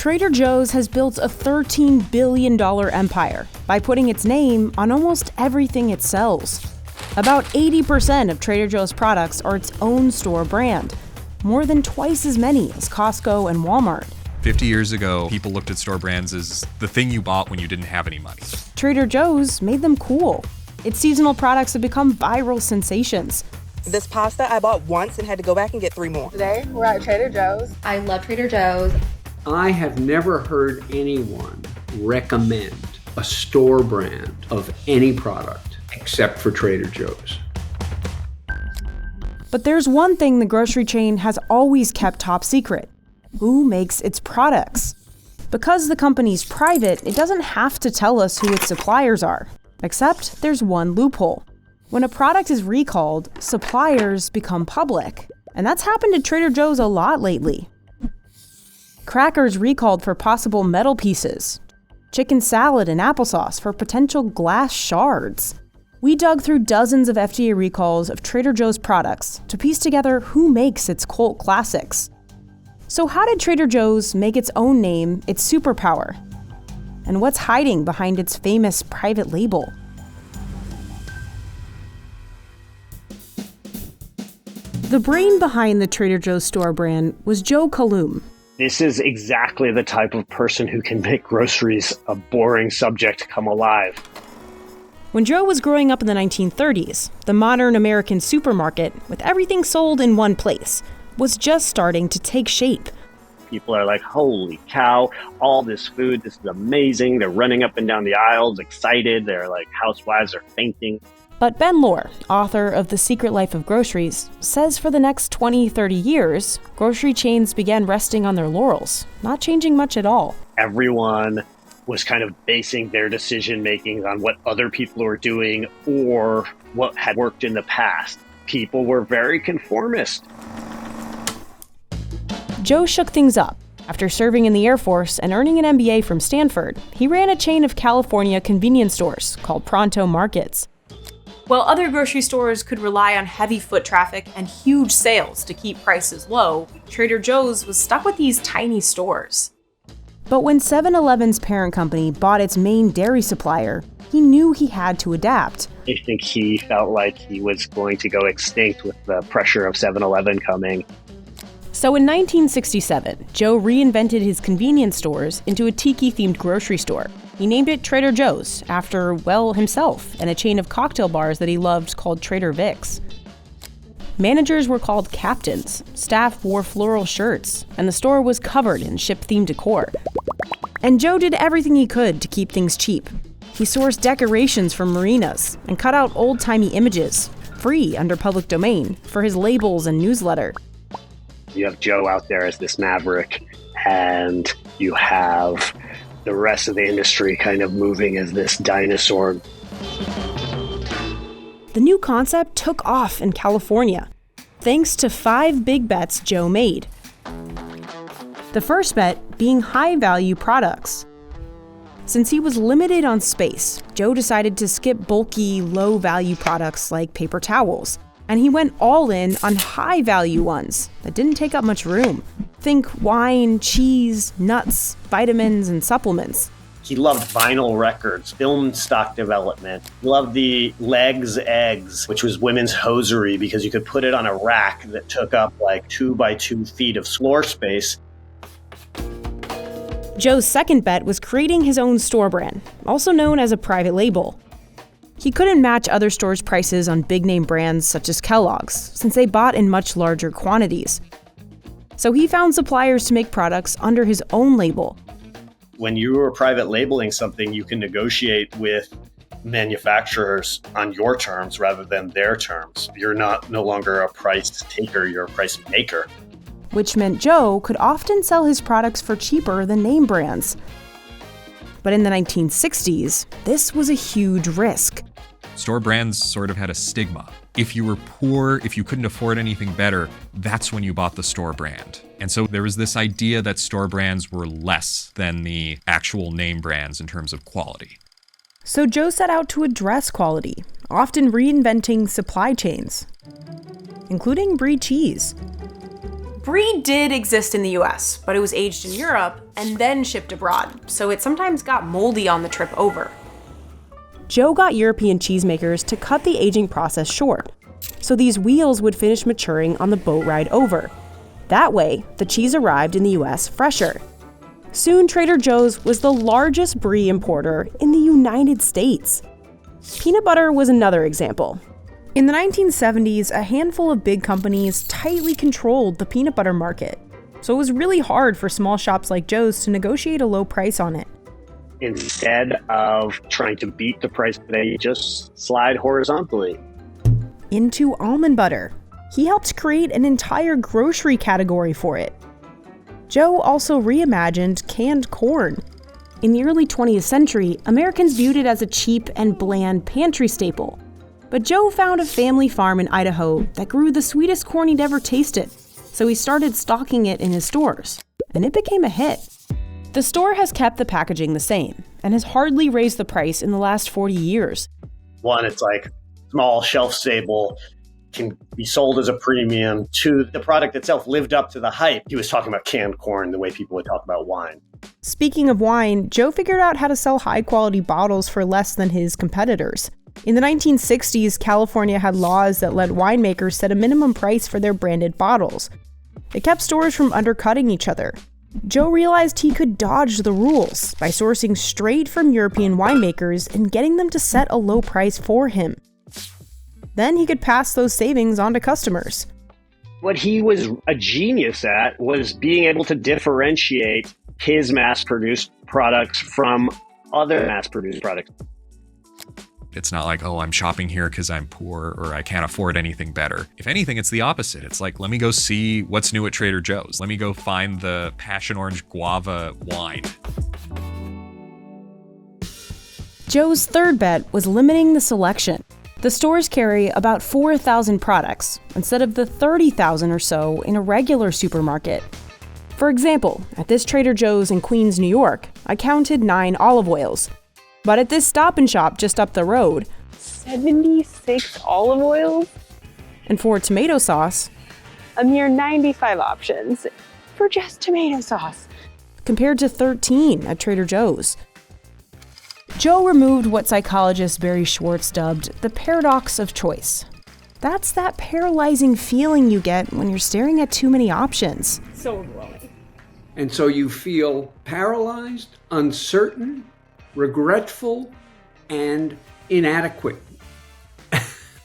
Trader Joe's has built a $13 billion empire by putting its name on almost everything it sells. About 80% of Trader Joe's products are its own store brand, more than twice as many as Costco and Walmart. 50 years ago, people looked at store brands as the thing you bought when you didn't have any money. Trader Joe's made them cool. Its seasonal products have become viral sensations. This pasta I bought once and had to go back and get 3 more. Today, we're at Trader Joe's. I love Trader Joe's. I have never heard anyone recommend a store brand of any product except for Trader Joe's. But there's one thing the grocery chain has always kept top secret: who makes its products. Because the company's private, it doesn't have to tell us who its suppliers are. Except there's one loophole. When a product is recalled, suppliers become public. And that's happened at Trader Joe's a lot lately. Crackers recalled for possible metal pieces. Chicken salad and applesauce for potential glass shards. We dug through dozens of FDA recalls of Trader Joe's products to piece together who makes its cult classics. So how did Trader Joe's make its own name its superpower? And what's hiding behind its famous private label? The brain behind the Trader Joe's store brand was Joe Kalum. This is exactly the type of person who can make groceries a boring subject come alive. When Joe was growing up in the 1930s, the modern American supermarket, with everything sold in one place, was just starting to take shape. People are like, holy cow, all this food, this is amazing. They're running up and down the aisles, excited. They're like, housewives are fainting. But Ben Lohr, author of The Secret Life of Groceries, says for the next 20-30 years, grocery chains began resting on their laurels, not changing much at all. Everyone was kind of basing their decision-making on what other people were doing or what had worked in the past. People were very conformist. Joe shook things up. After serving in the Air Force and earning an MBA from Stanford, he ran a chain of California convenience stores called Pronto Markets. While other grocery stores could rely on heavy foot traffic and huge sales to keep prices low, Trader Joe's was stuck with these tiny stores. But when 7-Eleven's parent company bought its main dairy supplier, he knew he had to adapt. I think he felt like he was going to go extinct with the pressure of 7-Eleven coming. So in 1967, Joe reinvented his convenience stores into a tiki-themed grocery store. He named it Trader Joe's, after, well, himself, and a chain of cocktail bars that he loved called Trader Vic's. Managers were called captains, staff wore floral shirts, and the store was covered in ship-themed decor. And Joe did everything he could to keep things cheap. He sourced decorations from marinas and cut out old-timey images, free under public domain, for his labels and newsletter. You have Joe out there as this maverick, and you have the rest of the industry kind of moving as this dinosaur. The new concept took off in California, thanks to 5 big bets Joe made. The first bet being high-value products. Since he was limited on space, Joe decided to skip bulky, low-value products like paper towels, and he went all in on high-value ones that didn't take up much room. Think wine, cheese, nuts, vitamins, and supplements. He loved vinyl records, film stock development. He loved the Legs Eggs, which was women's hosiery because you could put it on a rack that took up like 2 by 2 feet of floor space. Joe's second bet was creating his own store brand, also known as a private label. He couldn't match other stores' prices on big-name brands such as Kellogg's, since they bought in much larger quantities. So he found suppliers to make products under his own label. When you are private labeling something, you can negotiate with manufacturers on your terms rather than their terms. You're no longer a price taker, you're a price maker. Which meant Joe could often sell his products for cheaper than name brands. But in the 1960s, this was a huge risk. Store brands sort of had a stigma. If you were poor, if you couldn't afford anything better, that's when you bought the store brand. And so there was this idea that store brands were less than the actual name brands in terms of quality. So Joe set out to address quality, often reinventing supply chains, including Brie cheese. Brie did exist in the US, but it was aged in Europe and then shipped abroad, so it sometimes got moldy on the trip over. Joe got European cheesemakers to cut the aging process short, so these wheels would finish maturing on the boat ride over. That way, the cheese arrived in the US fresher. Soon, Trader Joe's was the largest Brie importer in the United States. Peanut butter was another example. In the 1970s, a handful of big companies tightly controlled the peanut butter market, so it was really hard for small shops like Joe's to negotiate a low price on it. Instead of trying to beat the price, they just slide horizontally into almond butter. He helped create an entire grocery category for it. Joe also reimagined canned corn. In the early 20th century, Americans viewed it as a cheap and bland pantry staple. But Joe found a family farm in Idaho that grew the sweetest corn he'd ever tasted, so he started stocking it in his stores, and it became a hit. The store has kept the packaging the same, and has hardly raised the price in the last 40 years. One, it's like small, shelf-stable, can be sold as a premium. Two, the product itself lived up to the hype. He was talking about canned corn the way people would talk about wine. Speaking of wine, Joe figured out how to sell high-quality bottles for less than his competitors. In the 1960s, California had laws that let winemakers set a minimum price for their branded bottles. It kept stores from undercutting each other. Joe realized he could dodge the rules by sourcing straight from European winemakers and getting them to set a low price for him. Then he could pass those savings on to customers. What he was a genius at was being able to differentiate his mass-produced products from other mass-produced products. It's not like, oh, I'm shopping here because I'm poor or I can't afford anything better. If anything, it's the opposite. It's like, let me go see what's new at Trader Joe's. Let me go find the passion orange guava wine. Joe's third bet was limiting the selection. The stores carry about 4,000 products instead of the 30,000 or so in a regular supermarket. For example, at this Trader Joe's in Queens, New York, I counted 9 olive oils. But at this Stop & Shop just up the road, 76 olive oils? And for tomato sauce, a mere 95 options for just tomato sauce, compared to 13 at Trader Joe's. Joe removed what psychologist Barry Schwartz dubbed the paradox of choice. That's that paralyzing feeling you get when you're staring at too many options. So overwhelming. And so you feel paralyzed, uncertain, regretful, and inadequate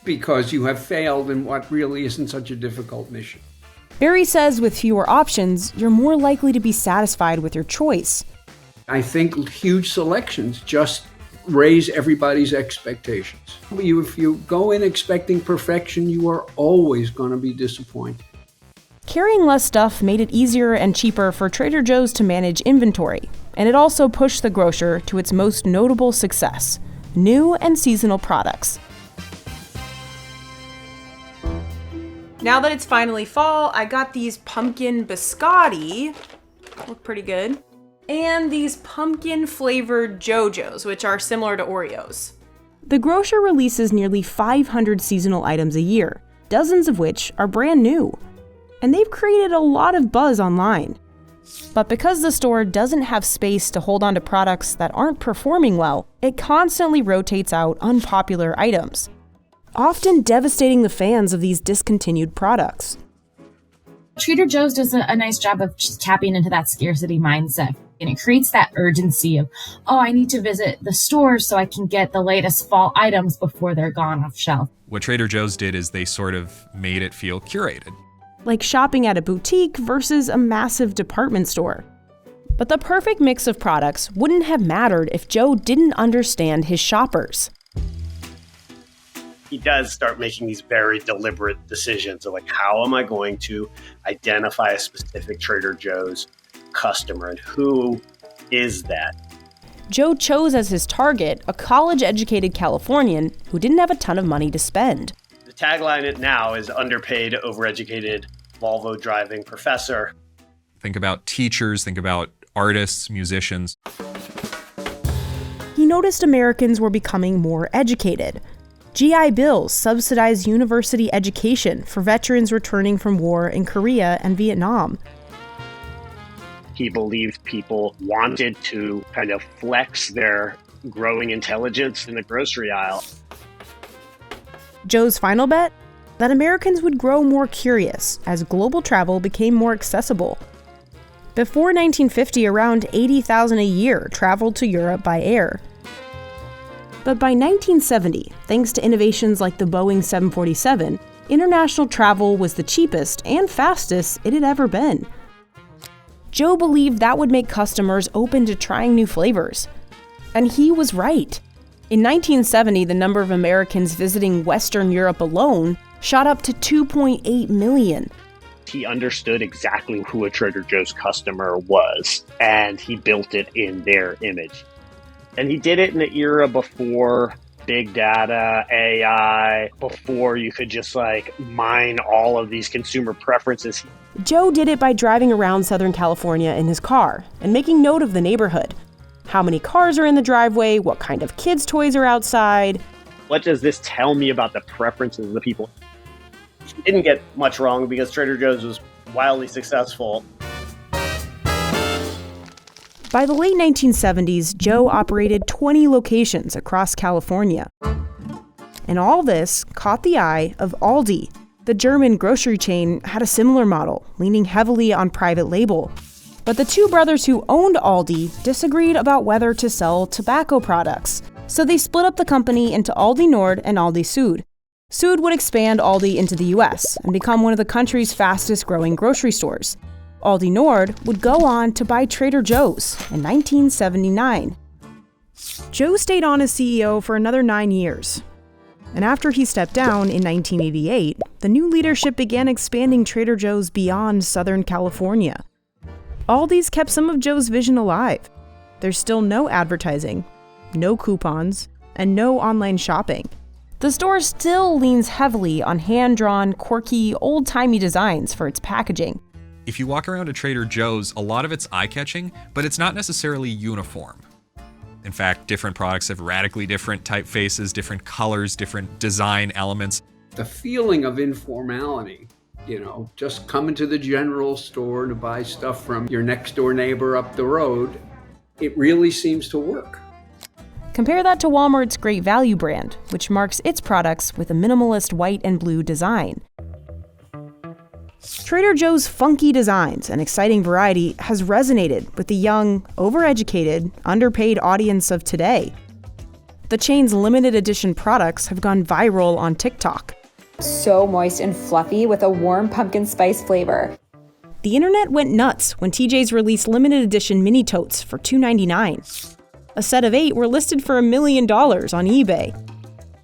because you have failed in what really isn't such a difficult mission. Barry says with fewer options, you're more likely to be satisfied with your choice. I think huge selections just raise everybody's expectations. If you go in expecting perfection, you are always going to be disappointed. Carrying less stuff made it easier and cheaper for Trader Joe's to manage inventory, and it also pushed the grocer to its most notable success, new and seasonal products. Now that it's finally fall, I got these pumpkin biscotti, look pretty good, and these pumpkin-flavored JoJo's, which are similar to Oreos. The grocer releases nearly 500 seasonal items a year, dozens of which are brand new. And they've created a lot of buzz online. But because the store doesn't have space to hold on to products that aren't performing well, it constantly rotates out unpopular items, often devastating the fans of these discontinued products. Trader Joe's does a nice job of just tapping into that scarcity mindset. And it creates that urgency of, oh, I need to visit the store so I can get the latest fall items before they're gone off shelf. What Trader Joe's did is they sort of made it feel curated. Like shopping at a boutique versus a massive department store. But the perfect mix of products wouldn't have mattered if Joe didn't understand his shoppers. He does start making these very deliberate decisions of like, how am I going to identify a specific Trader Joe's customer and who is that? Joe chose as his target a college-educated Californian who didn't have a ton of money to spend. The tagline now is underpaid, overeducated, Volvo driving professor. Think about teachers, think about artists, musicians. He noticed Americans were becoming more educated. GI Bills subsidized university education for veterans returning from war in Korea and Vietnam. He believed people wanted to kind of flex their growing intelligence in the grocery aisle. Joe's final bet? That Americans would grow more curious as global travel became more accessible. Before 1950, around 80,000 a year traveled to Europe by air. But by 1970, thanks to innovations like the Boeing 747, international travel was the cheapest and fastest it had ever been. Joe believed that would make customers open to trying new flavors. And he was right. In 1970, the number of Americans visiting Western Europe alone shot up to 2.8 million. He understood exactly who a Trader Joe's customer was, and he built it in their image. And he did it in the era before big data, AI, before you could just mine all of these consumer preferences. Joe did it by driving around Southern California in his car and making note of the neighborhood. How many cars are in the driveway, what kind of kids' toys are outside. What does this tell me about the preferences of the people? He didn't get much wrong because Trader Joe's was wildly successful. By the late 1970s, Joe operated 20 locations across California. And all this caught the eye of ALDI. The German grocery chain had a similar model, leaning heavily on private label. But the two brothers who owned ALDI disagreed about whether to sell tobacco products. So they split up the company into ALDI Nord and ALDI Süd. Süd would expand ALDI into the US and become one of the country's fastest growing grocery stores. ALDI Nord would go on to buy Trader Joe's in 1979. Joe stayed on as CEO for another 9 years. And after he stepped down in 1988, the new leadership began expanding Trader Joe's beyond Southern California. ALDI's kept some of Joe's vision alive. There's still no advertising, no coupons, and no online shopping. The store still leans heavily on hand-drawn, quirky, old-timey designs for its packaging. If you walk around a Trader Joe's, a lot of it's eye-catching, but it's not necessarily uniform. In fact, different products have radically different typefaces, different colors, different design elements. The feeling of informality, just coming to the general store to buy stuff from your next door neighbor up the road, it really seems to work. Compare that to Walmart's Great Value brand, which marks its products with a minimalist white and blue design. Trader Joe's funky designs and exciting variety has resonated with the young, overeducated, underpaid audience of today. The chain's limited edition products have gone viral on TikTok. So moist and fluffy with a warm pumpkin spice flavor. The internet went nuts when TJ's released limited edition mini totes for $2.99. A set of 8 were listed for $1 million on eBay.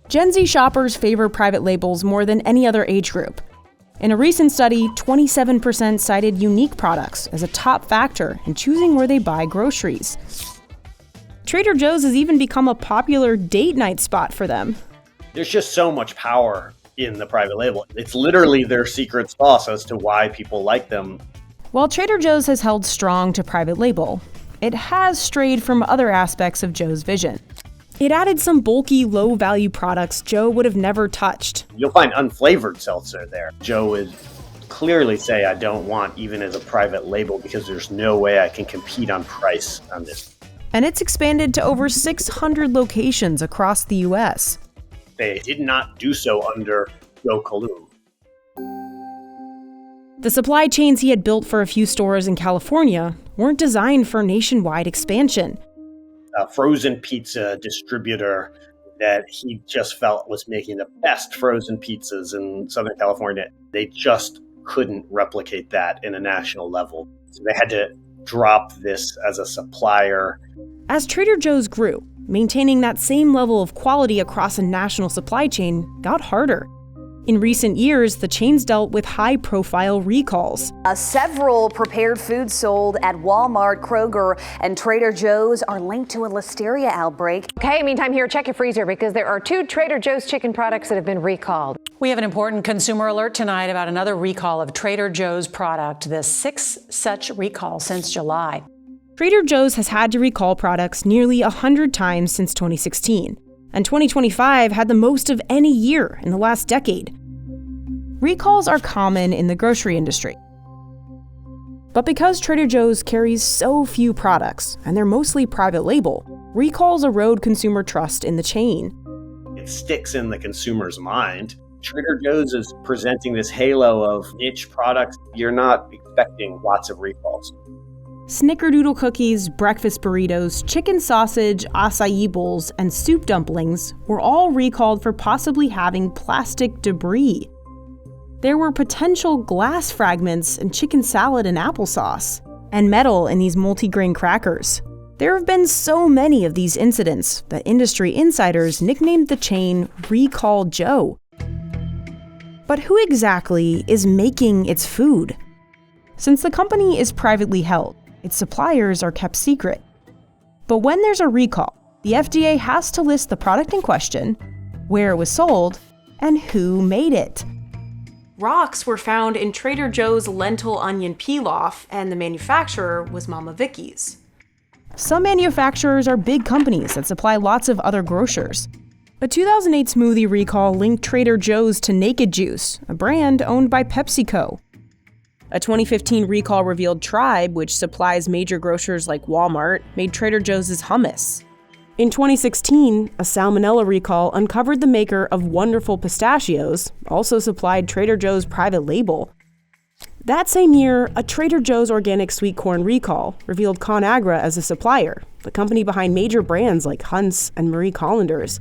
Gen Z shoppers favor private labels more than any other age group. In a recent study, 27% cited unique products as a top factor in choosing where they buy groceries. Trader Joe's has even become a popular date night spot for them. There's just so much power in the private label. It's literally their secret sauce as to why people like them. While Trader Joe's has held strong to private label, it has strayed from other aspects of Joe's vision. It added some bulky, low-value products Joe would have never touched. You'll find unflavored seltzer there. Joe would clearly say, I don't want even as a private label because there's no way I can compete on price on this. And it's expanded to over 600 locations across the US. They did not do so under Joe Kalum. The supply chains he had built for a few stores in California weren't designed for nationwide expansion. A frozen pizza distributor that he just felt was making the best frozen pizzas in Southern California. They just couldn't replicate that in a national level. So they had to drop this as a supplier. As Trader Joe's grew, maintaining that same level of quality across a national supply chain got harder. In recent years, the chains dealt with high-profile recalls. Several prepared foods sold at Walmart, Kroger, and Trader Joe's are linked to a listeria outbreak. Okay, meantime here, check your freezer because there are 2 Trader Joe's chicken products that have been recalled. We have an important consumer alert tonight about another recall of Trader Joe's product, the 6th such recall since July. Trader Joe's has had to recall products nearly 100 times since 2016. and 2025 had the most of any year in the last decade. Recalls are common in the grocery industry. But because Trader Joe's carries so few products, and they're mostly private label, recalls erode consumer trust in the chain. It sticks in the consumer's mind. Trader Joe's is presenting this halo of niche products. You're not expecting lots of recalls. Snickerdoodle cookies, breakfast burritos, chicken sausage, acai bowls, and soup dumplings were all recalled for possibly having plastic debris. There were potential glass fragments in chicken salad and applesauce, and metal in these multigrain crackers. There have been so many of these incidents that industry insiders nicknamed the chain Recall Joe. But who exactly is making its food? Since the company is privately held, its suppliers are kept secret. But when there's a recall, the FDA has to list the product in question, where it was sold, and who made it. Rocks were found in Trader Joe's lentil onion pilaf, and the manufacturer was Mama Vicky's. Some manufacturers are big companies that supply lots of other grocers. A 2008 smoothie recall linked Trader Joe's to Naked Juice, a brand owned by PepsiCo. A 2015 recall revealed Tribe, which supplies major grocers like Walmart, made Trader Joe's hummus. In 2016, a salmonella recall uncovered the maker of Wonderful Pistachios, also supplied Trader Joe's private label. That same year, a Trader Joe's organic sweet corn recall revealed ConAgra as a supplier, the company behind major brands like Hunt's and Marie Callender's.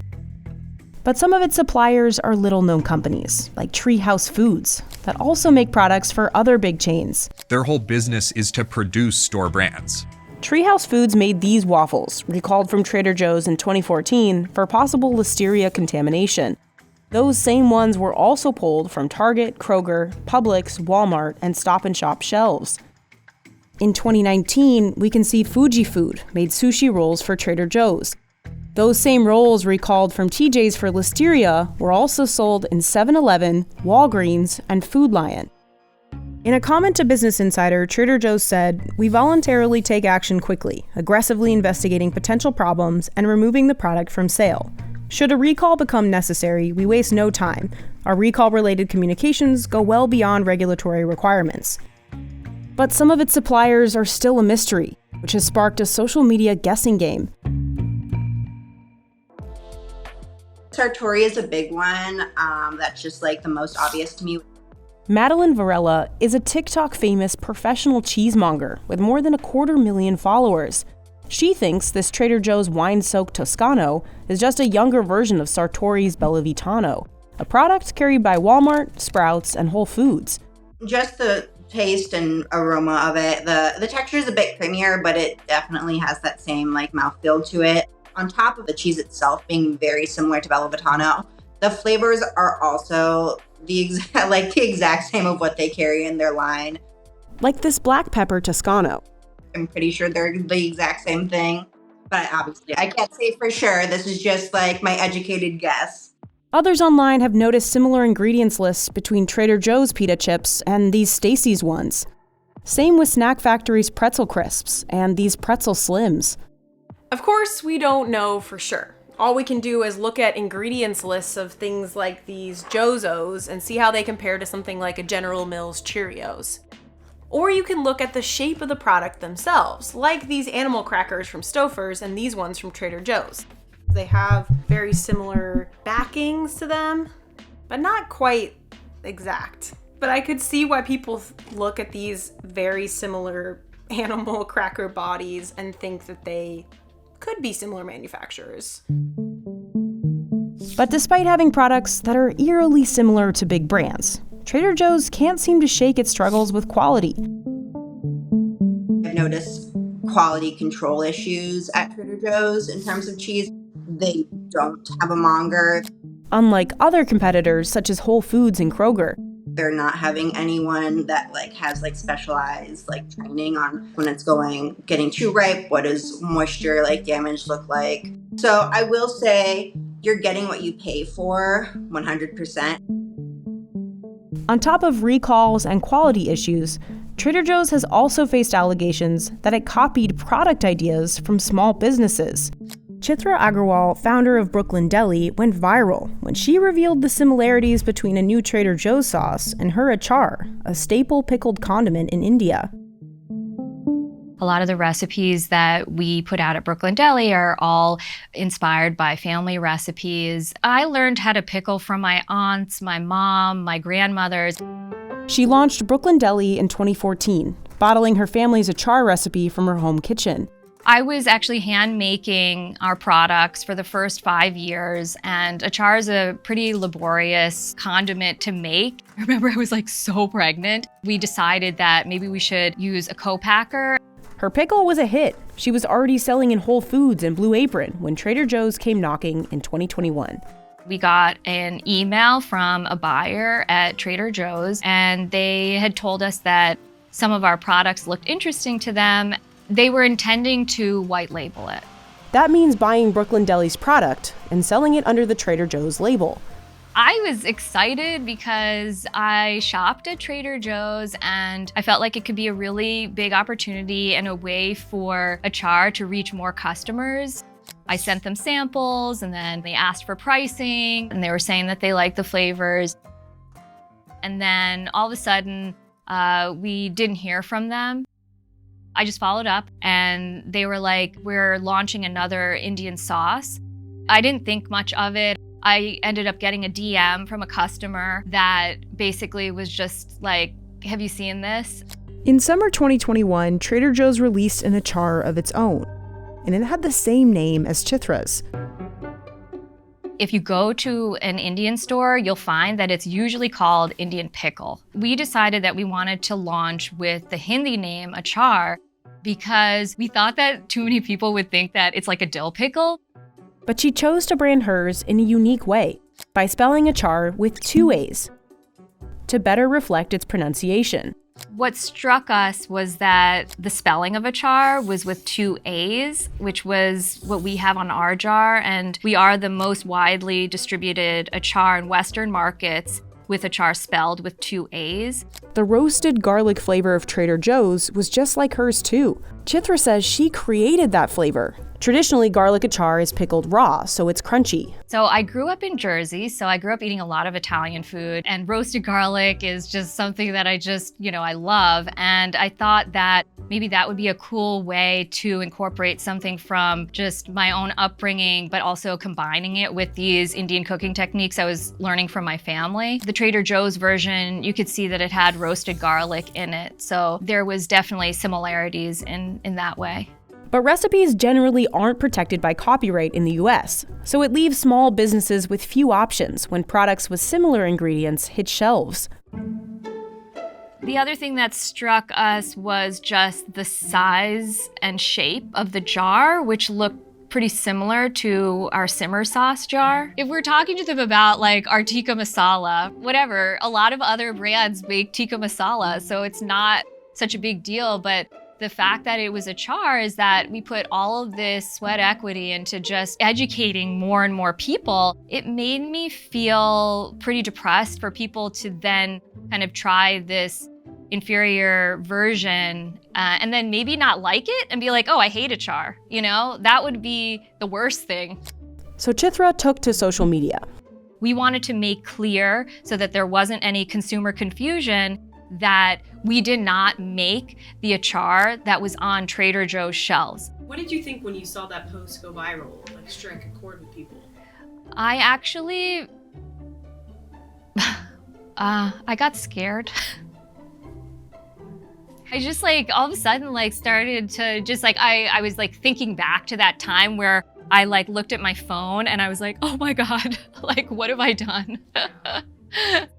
But some of its suppliers are little-known companies, like Treehouse Foods, that also make products for other big chains. Their whole business is to produce store brands. Treehouse Foods made these waffles, recalled from Trader Joe's in 2014 for possible listeria contamination. Those same ones were also pulled from Target, Kroger, Publix, Walmart, and Stop & Shop shelves. In 2019, we can see Fuji Food made sushi rolls for Trader Joe's. Those same rolls recalled from TJ's for listeria were also sold in 7-Eleven, Walgreens, and Food Lion. In a comment to Business Insider, Trader Joe's said, "We voluntarily take action quickly, aggressively investigating potential problems and removing the product from sale. Should a recall become necessary, we waste no time. Our recall-related communications go well beyond regulatory requirements." But some of its suppliers are still a mystery, which has sparked a social media guessing game. Sartori is a big one. That's just like the most obvious to me. Madeline Varela is a TikTok-famous professional cheesemonger with more than 250,000 followers. She thinks this Trader Joe's wine-soaked Toscano is just a younger version of Sartori's Bellavitano, a product carried by Walmart, Sprouts, and Whole Foods. Just the taste and aroma of it. The texture is a bit creamier, but it definitely has that same like mouthfeel to it. On top of the cheese itself being very similar to Bellavitano, the flavors are also the exact same of what they carry in their line. Like this black pepper Toscano. I'm pretty sure they're the exact same thing, but obviously I can't say for sure. This is just like my educated guess. Others online have noticed similar ingredients lists between Trader Joe's pita chips and these Stacy's ones. Same with Snack Factory's pretzel crisps and these pretzel slims. Of course, we don't know for sure. All we can do is look at ingredients lists of things like these Jozos and see how they compare to something like a General Mills Cheerios. Or you can look at the shape of the product themselves, like these animal crackers from Stouffer's and these ones from Trader Joe's. They have very similar backings to them, but not quite exact. But I could see why people look at these very similar animal cracker bodies and think that they could be similar manufacturers. But despite having products that are eerily similar to big brands, Trader Joe's can't seem to shake its struggles with quality. I've noticed quality control issues at Trader Joe's in terms of cheese. They don't have a monger. Unlike other competitors such as Whole Foods and Kroger. They're not having anyone that has specialized training on when it's getting too ripe, what does moisture damage look like. So I will say you're getting what you pay for 100%. On top of recalls and quality issues, Trader Joe's has also faced allegations that it copied product ideas from small businesses. Chitra Agarwal, founder of Brooklyn Deli, went viral when she revealed the similarities between a new Trader Joe's sauce and her achar, a staple pickled condiment in India. A lot of the recipes that we put out at Brooklyn Deli are all inspired by family recipes. I learned how to pickle from my aunts, my mom, my grandmothers. She launched Brooklyn Deli in 2014, bottling her family's achar recipe from her home kitchen. I was actually hand making our products for the first 5 years, and achar is a pretty laborious condiment to make. I remember I was like so pregnant. We decided that maybe we should use a co-packer. Her pickle was a hit. She was already selling in Whole Foods and Blue Apron when Trader Joe's came knocking in 2021. We got an email from a buyer at Trader Joe's, and they had told us that some of our products looked interesting to them. They were intending to white label it. That means buying Brooklyn Deli's product and selling it under the Trader Joe's label. I was excited because I shopped at Trader Joe's and I felt like it could be a really big opportunity and a way for achar to reach more customers. I sent them samples and then they asked for pricing and they were saying that they liked the flavors. And then all of a sudden, we didn't hear from them. I just followed up and they were like, we're launching another Indian sauce. I didn't think much of it. I ended up getting a DM from a customer that basically was just like, have you seen this? In summer 2021, Trader Joe's released an achar of its own, and it had the same name as Chitra's. If you go to an Indian store, you'll find that it's usually called Indian pickle. We decided that we wanted to launch with the Hindi name achar because we thought that too many people would think that it's like a dill pickle. But she chose to brand hers in a unique way, by spelling achar with 2 A's, to better reflect its pronunciation. What struck us was that the spelling of achar was with 2 A's, which was what we have on our jar, and we are the most widely distributed achar in Western markets with achar spelled with 2 A's. The roasted garlic flavor of Trader Joe's was just like hers too. Chitra says she created that flavor. Traditionally, garlic achar is pickled raw, so it's crunchy. So I grew up in Jersey, so I grew up eating a lot of Italian food, and roasted garlic is just something that I love. And I thought that maybe that would be a cool way to incorporate something from just my own upbringing, but also combining it with these Indian cooking techniques I was learning from my family. The Trader Joe's version, you could see that it had roasted garlic in it. So there was definitely similarities in that way. But recipes generally aren't protected by copyright in the US, so it leaves small businesses with few options when products with similar ingredients hit shelves. The other thing that struck us was just the size and shape of the jar, which looked pretty similar to our simmer sauce jar. If we're talking to them about like our tikka masala, whatever, a lot of other brands make tikka masala, so it's not such a big deal, but the fact that it was achar is that we put all of this sweat equity into just educating more and more people. It made me feel pretty depressed for people to then kind of try this inferior version and then maybe not like it and be like, oh, I hate achar. That would be the worst thing. So Chitra took to social media. We wanted to make clear so that there wasn't any consumer confusion that we did not make the achar that was on Trader Joe's shelves. What did you think when you saw that post go viral, like strike a chord with people? I actually, I got scared. I just all of a sudden started to just I was thinking back to that time where I looked at my phone and I was like, oh my God, what have I done?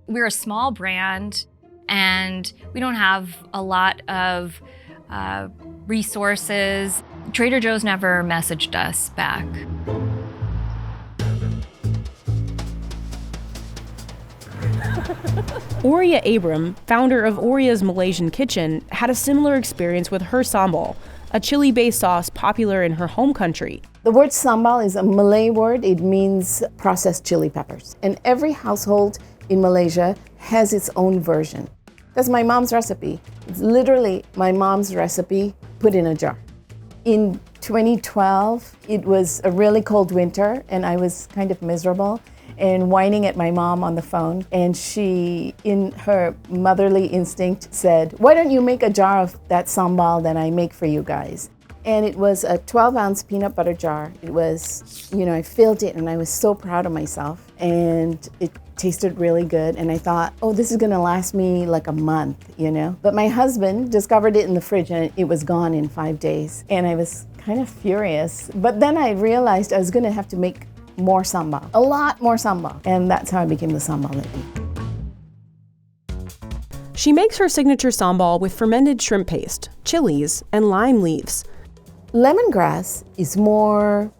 We're a small brand. And we don't have a lot of resources. Trader Joe's never messaged us back. Auria Abram, founder of Auria's Malaysian kitchen, had a similar experience with her sambal, a chili-based sauce popular in her home country. The word sambal is a Malay word. It means processed chili peppers. And every household in Malaysia has its own version. That's my mom's recipe. It's literally my mom's recipe put in a jar. In 2012, it was a really cold winter and I was kind of miserable and whining at my mom on the phone. And she, in her motherly instinct, said, "Why don't you make a jar of that sambal that I make for you guys?" And it was a 12-ounce peanut butter jar. It was, I filled it and I was so proud of myself. And it tasted really good. And I thought, oh, this is gonna last me like a month, But my husband discovered it in the fridge and it was gone in 5 days. And I was kind of furious. But then I realized I was gonna have to make more sambal, a lot more sambal. And that's how I became the sambal lady. She makes her signature sambal with fermented shrimp paste, chilies, and lime leaves. Lemongrass is more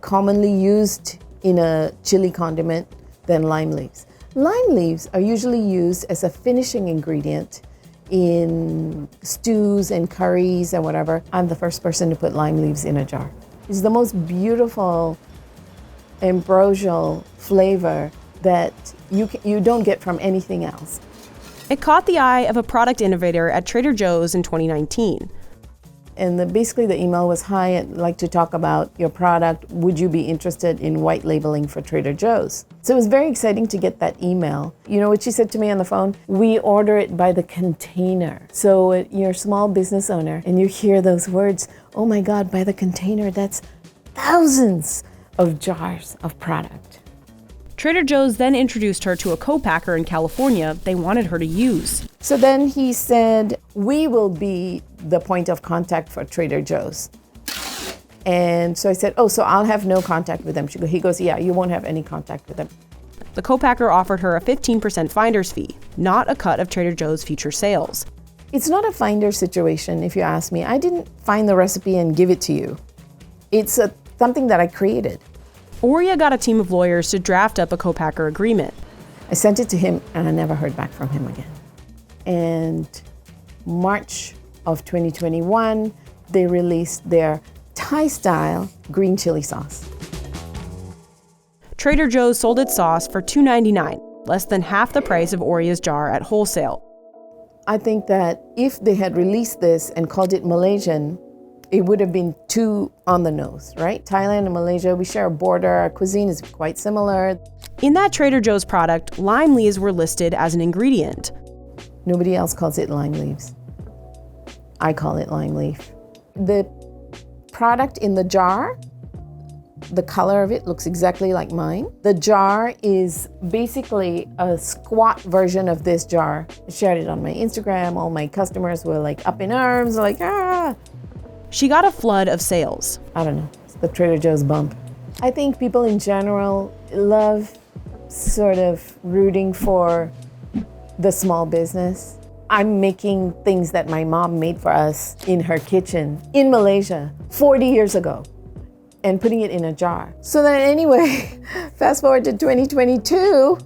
commonly used in a chili condiment than lime leaves. Lime leaves are usually used as a finishing ingredient in stews and curries and whatever. I'm the first person to put lime leaves in a jar. It's the most beautiful ambrosial flavor that you don't get from anything else. It caught the eye of a product innovator at Trader Joe's in 2019. And basically the email was, "Hi, I'd like to talk about your product. Would you be interested in white labeling for Trader Joe's?" So it was very exciting to get that email. You know what she said to me on the phone? "We order it by the container." So you're a small business owner and you hear those words, "Oh my God, by the container," that's thousands of jars of product. Trader Joe's then introduced her to a co-packer in California they wanted her to use. So then he said, "We will be the point of contact for Trader Joe's." And so I said, "Oh, so I'll have no contact with them." He goes, "Yeah, you won't have any contact with them." The co-packer offered her a 15% finder's fee, not a cut of Trader Joe's future sales. It's not a finder situation, if you ask me. I didn't find the recipe and give it to you. It's something that I created. Auria got a team of lawyers to draft up a co-packer agreement. I sent it to him and I never heard back from him again. And March of 2021, they released their Thai-style green chili sauce. Trader Joe's sold its sauce for $2.99, less than half the price of Auria's jar at wholesale. I think that if they had released this and called it Malaysian, it would have been too on the nose, right? Thailand and Malaysia, we share a border. Our cuisine is quite similar. In that Trader Joe's product, lime leaves were listed as an ingredient. Nobody else calls it lime leaves. I call it lime leaf. The product in the jar, the color of it looks exactly like mine. The jar is basically a squat version of this jar. I shared it on my Instagram. All my customers were like up in arms, like, ah. She got a flood of sales. I don't know, it's the Trader Joe's bump. I think people in general love sort of rooting for the small business. I'm making things that my mom made for us in her kitchen in Malaysia 40 years ago and putting it in a jar. So then anyway, fast forward to 2022,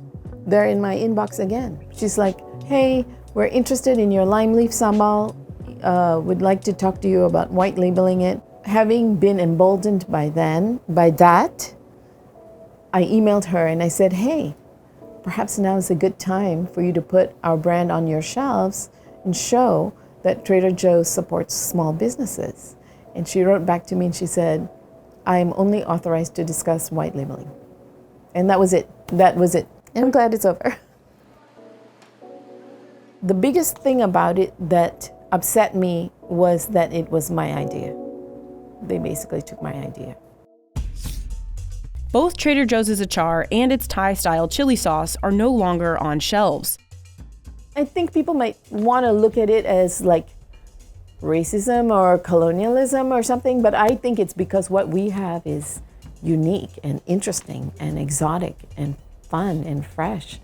they're in my inbox again. She's like, "Hey, we're interested in your lime leaf sambal. Would like to talk to you about white labeling it." Having been emboldened by that, I emailed her and I said, "Hey, perhaps now is a good time for you to put our brand on your shelves and show that Trader Joe's supports small businesses." And she wrote back to me and she said, "I am only authorized to discuss white labeling." And that was it. And I'm glad it's over. The biggest thing about it that upset me was that it was my idea. They basically took my idea. Both Trader Joe's achar and its Thai-style chili sauce are no longer on shelves. I think people might want to look at it as like racism or colonialism or something, but I think it's because what we have is unique and interesting and exotic and fun and fresh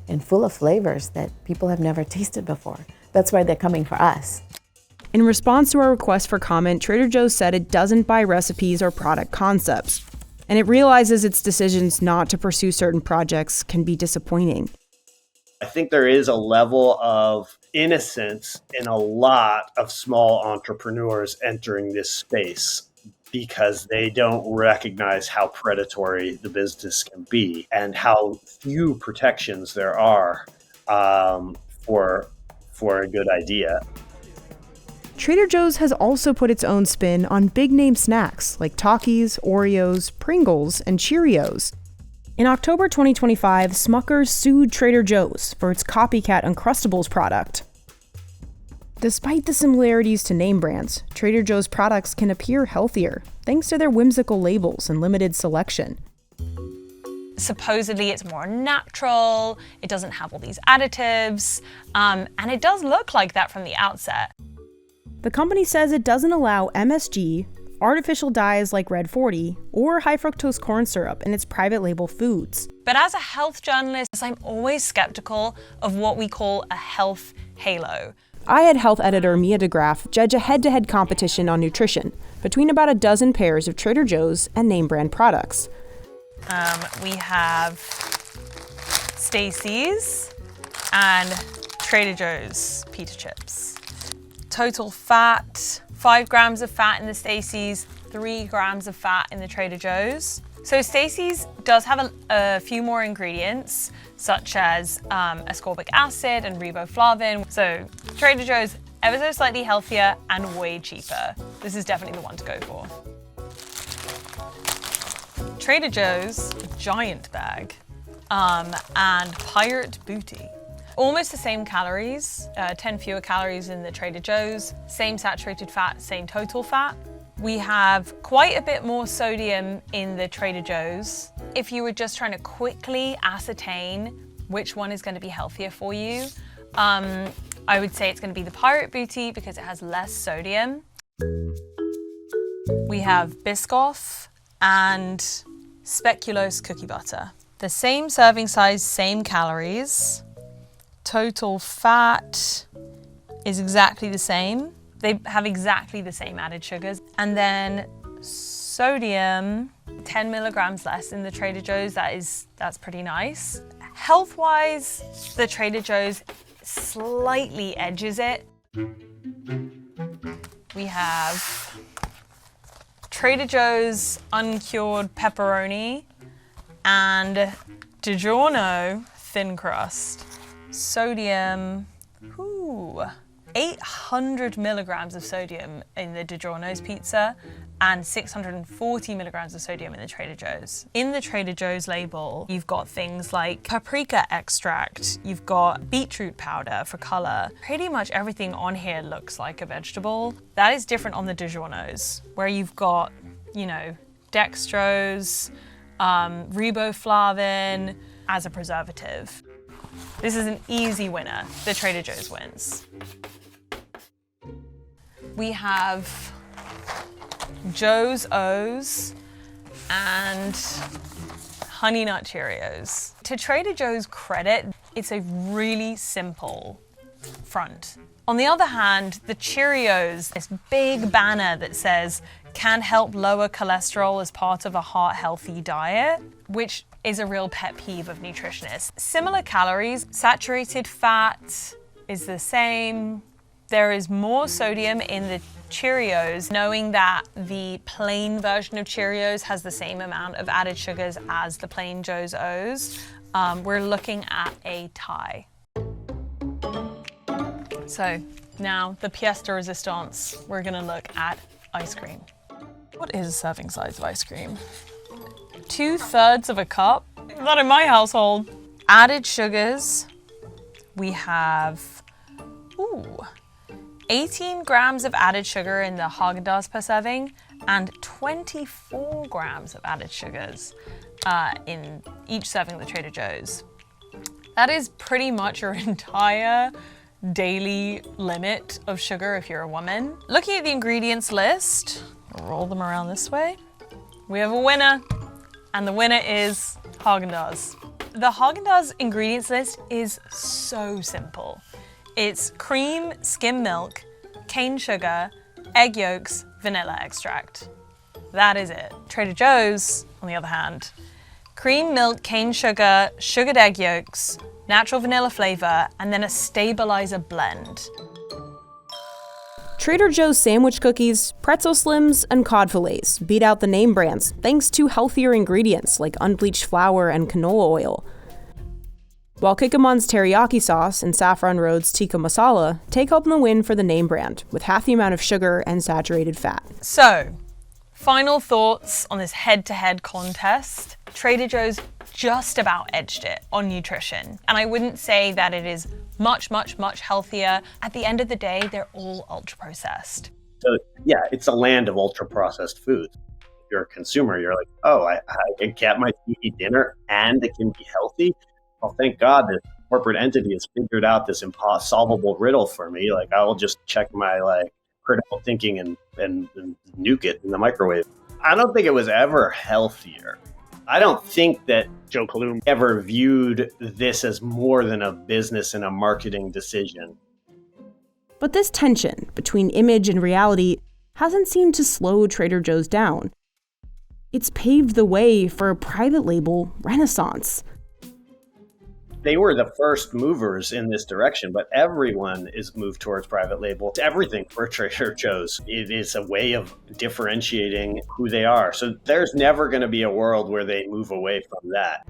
and full of flavors that people have never tasted before. That's why they're coming for us. In response to our request for comment, Trader Joe's said it doesn't buy recipes or product concepts, and it realizes its decisions not to pursue certain projects can be disappointing. I think there is a level of innocence in a lot of small entrepreneurs entering this space because they don't recognize how predatory the business can be and how few protections there are for a good idea. Trader Joe's has also put its own spin on big-name snacks like Takis, Oreos, Pringles, and Cheerios. In October 2025, Smucker's sued Trader Joe's for its copycat Uncrustables product. Despite the similarities to name brands, Trader Joe's products can appear healthier, thanks to their whimsical labels and limited selection. Supposedly it's more natural, it doesn't have all these additives, and it does look like that from the outset. The company says it doesn't allow MSG, artificial dyes like Red 40, or high fructose corn syrup in its private label foods. But as a health journalist, I'm always skeptical of what we call a health halo. I had health editor Mia DeGraff judge a head-to-head competition on nutrition between about a dozen pairs of Trader Joe's and name brand products. We have Stacy's and Trader Joe's pita chips. Total fat, 5 grams of fat in the Stacy's, 3 grams of fat in the Trader Joe's. So Stacy's does have a few more ingredients, such as ascorbic acid and riboflavin. So Trader Joe's ever so slightly healthier and way cheaper. This is definitely the one to go for. Trader Joe's giant bag and pirate booty. Almost the same calories, 10 fewer calories in the Trader Joe's, same saturated fat, same total fat. We have quite a bit more sodium in the Trader Joe's. If you were just trying to quickly ascertain which one is going to be healthier for you, I would say it's going to be the pirate booty because it has less sodium. We have Biscoff and speculoos cookie butter. The same serving size, same calories. Total fat is exactly the same. They have exactly the same added sugars. And then sodium, 10 milligrams less in the Trader Joe's. That's pretty nice. Health-wise, the Trader Joe's slightly edges it. We have Trader Joe's uncured pepperoni and DiGiorno thin crust. Sodium, 800 milligrams of sodium in the DiGiorno's pizza and 640 milligrams of sodium in the Trader Joe's. In the Trader Joe's label, you've got things like paprika extract, you've got beetroot powder for color. Pretty much everything on here looks like a vegetable. That is different on the DiGiorno's, where you've got, dextrose, riboflavin as a preservative. This is an easy winner. The Trader Joe's wins. We have Joe's O's and Honey Nut Cheerios. To Trader Joe's credit, it's a really simple front. On the other hand, the Cheerios, this big banner that says, can help lower cholesterol as part of a heart-healthy diet, which is a real pet peeve of nutritionists. Similar calories, saturated fat is the same. There is more sodium in the Cheerios, knowing that the plain version of Cheerios has the same amount of added sugars as the plain Joe's O's. We're looking at a tie. So now the pièce de résistance, we're gonna look at ice cream. What is a serving size of ice cream? 2/3 of a cup, not in my household. Added sugars, we have, 18 grams of added sugar in the Haagen-Dazs per serving and 24 grams of added sugars in each serving of the Trader Joe's. That is pretty much your entire daily limit of sugar if you're a woman. Looking at the ingredients list, I'll roll them around this way. We have a winner, and the winner is Haagen-Dazs. The Haagen-Dazs ingredients list is so simple. It's cream, skim milk, cane sugar, egg yolks, vanilla extract. That is it. Trader Joe's, on the other hand, cream, milk, cane sugar, sugared egg yolks, natural vanilla flavor, and then a stabilizer blend. Trader Joe's sandwich cookies, pretzel slims, and cod fillets beat out the name brands thanks to healthier ingredients like unbleached flour and canola oil. while Kikkoman's teriyaki sauce and Saffron Road's tikka masala take home the win for the name brand, with half the amount of sugar and saturated fat. So, final thoughts on this head-to-head contest. Trader Joe's just about edged it on nutrition. And I wouldn't say that it is much, much, much healthier. At the end of the day, they're all ultra-processed. So yeah, it's a land of ultra-processed foods. If you're a consumer, you're like, oh, I can get my TV dinner and it can be healthy. Well, thank God this corporate entity has figured out this solvable riddle for me. Like, I will just check my critical thinking and nuke it in the microwave. I don't think it was ever healthier. I don't think that Joe Kalum ever viewed this as more than a business and a marketing decision. But this tension between image and reality hasn't seemed to slow Trader Joe's down. It's paved the way for a private label renaissance. They were the first movers in this direction, but everyone is moved towards private label. It's everything for Trader Joe's. It is a way of differentiating who they are. So there's never going to be a world where they move away from that.